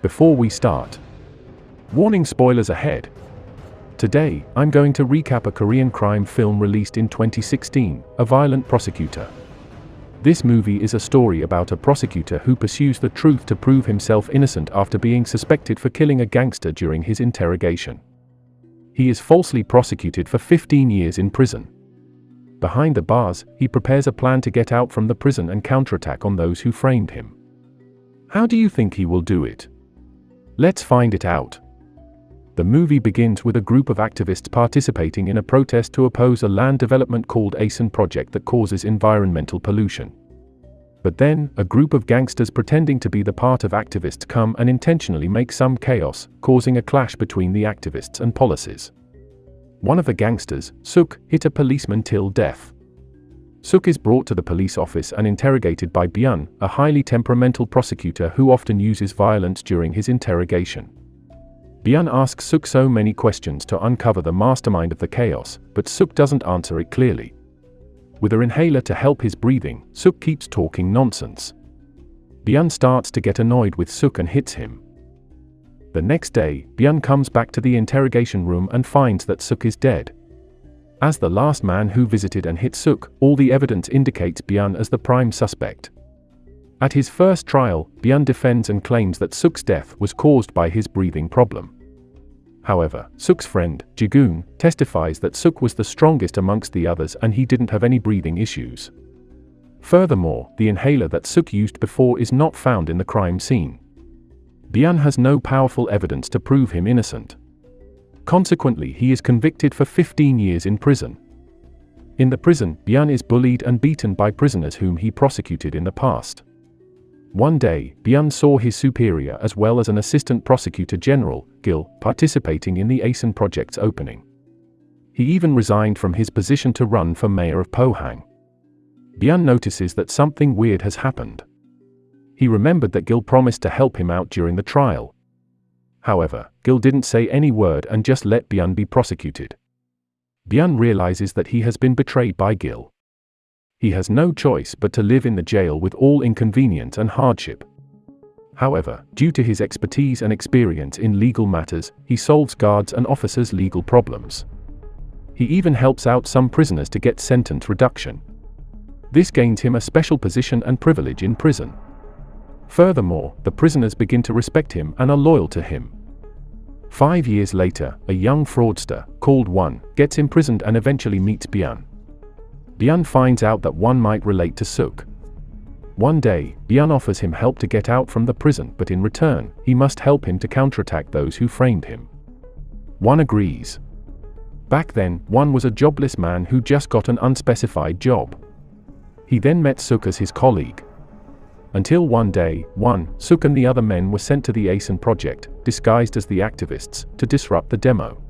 Before we start, warning: spoilers ahead. Today, I'm going to recap a Korean crime film released in 2016, A Violent Prosecutor. This movie is a story about a prosecutor who pursues the truth to prove himself innocent after being suspected for killing a gangster during his interrogation. He is falsely prosecuted for 15 years in prison. Behind the bars, he prepares a plan to get out from the prison and counterattack on those who framed him. How do you think he will do it? Let's find it out. The movie begins with a group of activists participating in a protest to oppose a land development called ASEAN project that causes environmental pollution. But then, a group of gangsters pretending to be the part of activists come and intentionally make some chaos, causing a clash between the activists and policies. One of the gangsters, Suk, hit a policeman till death. Suk is brought to the police office and interrogated by Byun, a highly temperamental prosecutor who often uses violence during his interrogation. Byun asks Suk so many questions to uncover the mastermind of the chaos, but Suk doesn't answer it clearly. With her inhaler to help his breathing, Suk keeps talking nonsense. Byun starts to get annoyed with Suk and hits him. The next day, Byun comes back to the interrogation room and finds that Suk is dead. As the last man who visited and hit Suk, all the evidence indicates Byun as the prime suspect. At his first trial, Byun defends and claims that Suk's death was caused by his breathing problem. However, Suk's friend, Jae-gun, testifies that Suk was the strongest amongst the others and he didn't have any breathing issues. Furthermore, the inhaler that Suk used before is not found in the crime scene. Byun has no powerful evidence to prove him innocent. Consequently, he is convicted for 15 years in prison. In the prison, Byun is bullied and beaten by prisoners whom he prosecuted in the past. One day, Byun saw his superior as well as an assistant prosecutor general, Gil, participating in the ASEAN project's opening. He even resigned from his position to run for mayor of Pohang. Byun notices that something weird has happened. He remembered that Gil promised to help him out during the trial. However, Gil didn't say any word and just let Byun be prosecuted. Byun realizes that he has been betrayed by Gil. He has no choice but to live in the jail with all inconvenience and hardship. However, due to his expertise and experience in legal matters, he solves guards and officers' legal problems. He even helps out some prisoners to get sentence reduction. This gains him a special position and privilege in prison. Furthermore, the prisoners begin to respect him and are loyal to him. 5 years later, a young fraudster, called Won, gets imprisoned and eventually meets Byun. Byun finds out that Won might relate to Suk. One day, Byun offers him help to get out from the prison, but in return, he must help him to counterattack those who framed him. Won agrees. Back then, Won was a jobless man who just got an unspecified job. He then met Suk as his colleague. Until one day, Won, Suk and the other men were sent to the ASEAN project, disguised as the activists, to disrupt the demo.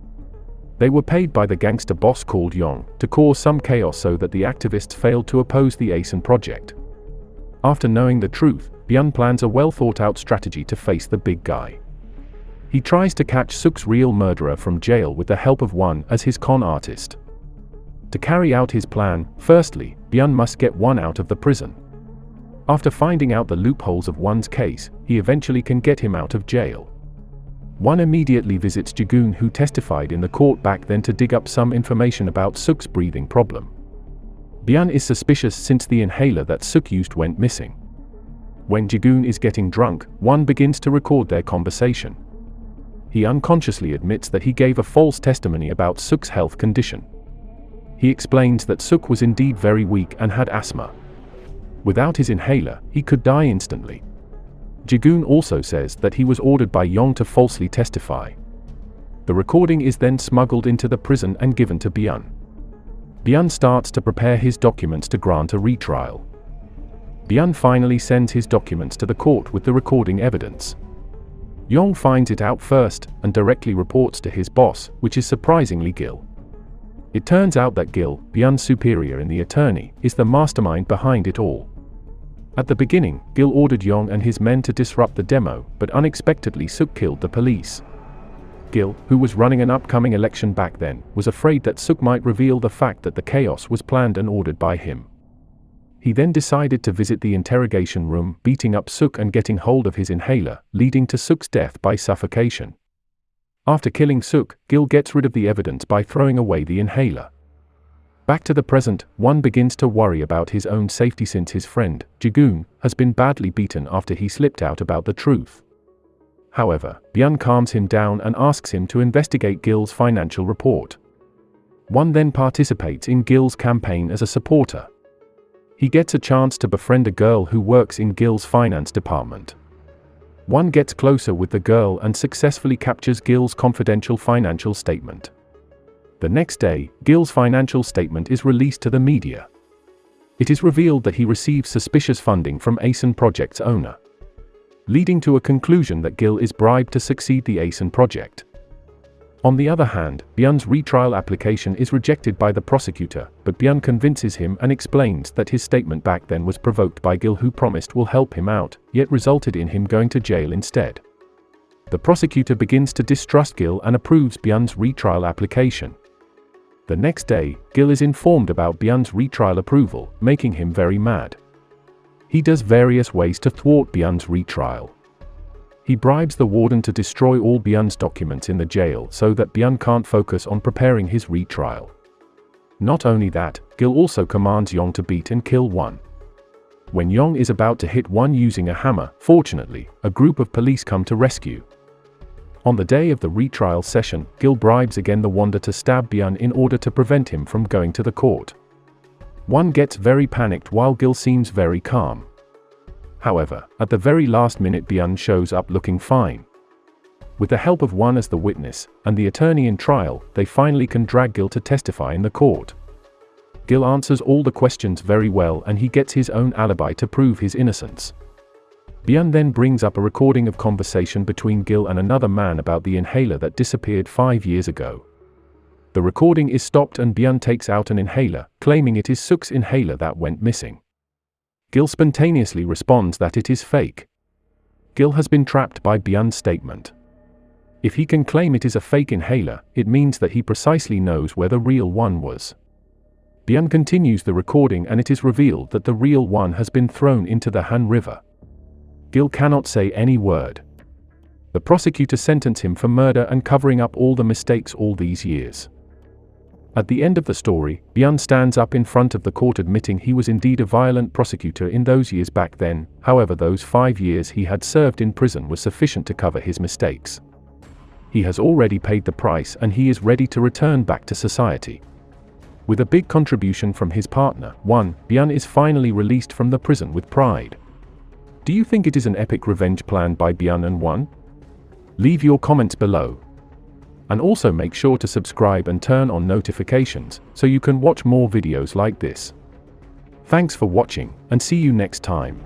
They were paid by the gangster boss called Yong to cause some chaos so that the activists failed to oppose the ASEAN project. After knowing the truth, Byun plans a well-thought-out strategy to face the big guy. He tries to catch Suk's real murderer from jail with the help of Won as his con artist. To carry out his plan, firstly, Byun must get Won out of the prison. After finding out the loopholes of Won's case, he eventually can get him out of jail. Won immediately visits Jae-gun, who testified in the court back then, to dig up some information about Suk's breathing problem. Byun is suspicious since the inhaler that Suk used went missing. When Jae-gun is getting drunk, Won begins to record their conversation. He unconsciously admits that he gave a false testimony about Suk's health condition. He explains that Suk was indeed very weak and had asthma. Without his inhaler, he could die instantly. Jae-gun also says that he was ordered by Yong to falsely testify. The recording is then smuggled into the prison and given to Byun. Byun starts to prepare his documents to grant a retrial. Byun finally sends his documents to the court with the recording evidence. Yong finds it out first and directly reports to his boss, which is surprisingly Gil. It turns out that Gil, Byun's superior in the attorney, is the mastermind behind it all. At the beginning, Gil ordered Yong and his men to disrupt the demo, but unexpectedly Suk killed the police. Gil, who was running an upcoming election back then, was afraid that Suk might reveal the fact that the chaos was planned and ordered by him. He then decided to visit the interrogation room, beating up Suk and getting hold of his inhaler, leading to Suk's death by suffocation. After killing Suk, Gil gets rid of the evidence by throwing away the inhaler. Back to the present, one begins to worry about his own safety since his friend, Jagoon, has been badly beaten after he slipped out about the truth. However, Byun calms him down and asks him to investigate Gil's financial report. One then participates in Gil's campaign as a supporter. He gets a chance to befriend a girl who works in Gil's finance department. One gets closer with the girl and successfully captures Gil's confidential financial statement. The next day, Gil's financial statement is released to the media. It is revealed that he receives suspicious funding from ASEAN Project's owner, leading to a conclusion that Gil is bribed to succeed the ASEAN Project. On the other hand, Byun's retrial application is rejected by the prosecutor, but Byun convinces him and explains that his statement back then was provoked by Gil, who promised will help him out, yet resulted in him going to jail instead. The prosecutor begins to distrust Gil and approves Byun's retrial application. The next day, Gil is informed about Byun's retrial approval, making him very mad. He does various ways to thwart Byun's retrial. He bribes the warden to destroy all Byun's documents in the jail so that Byun can't focus on preparing his retrial. Not only that, Gil also commands Yong to beat and kill Won. When Yong is about to hit Won using a hammer, fortunately, a group of police come to rescue. On the day of the retrial session, Gil bribes again the Wonder to stab Byun in order to prevent him from going to the court. Won gets very panicked while Gil seems very calm. However, at the very last minute, Byun shows up looking fine. With the help of Won as the witness, and the attorney in trial, they finally can drag Gil to testify in the court. Gil answers all the questions very well and he gets his own alibi to prove his innocence. Byun then brings up a recording of conversation between Gil and another man about the inhaler that disappeared 5 years ago. The recording is stopped and Byun takes out an inhaler, claiming it is Suk's inhaler that went missing. Gil spontaneously responds that it is fake. Gil has been trapped by Byun's statement. If he can claim it is a fake inhaler, it means that he precisely knows where the real one was. Byun continues the recording and it is revealed that the real one has been thrown into the Han River. Gil cannot say any word. The prosecutor sentenced him for murder and covering up all the mistakes all these years. At the end of the story, Byun stands up in front of the court admitting he was indeed a violent prosecutor in those years back then. However, those 5 years he had served in prison was sufficient to cover his mistakes. He has already paid the price and he is ready to return back to society. With a big contribution from his partner, Won, Byun is finally released from the prison with pride. Do you think it is an epic revenge plan by Byun and Won? Leave your comments below. And also make sure to subscribe and turn on notifications so you can watch more videos like this. Thanks for watching and see you next time.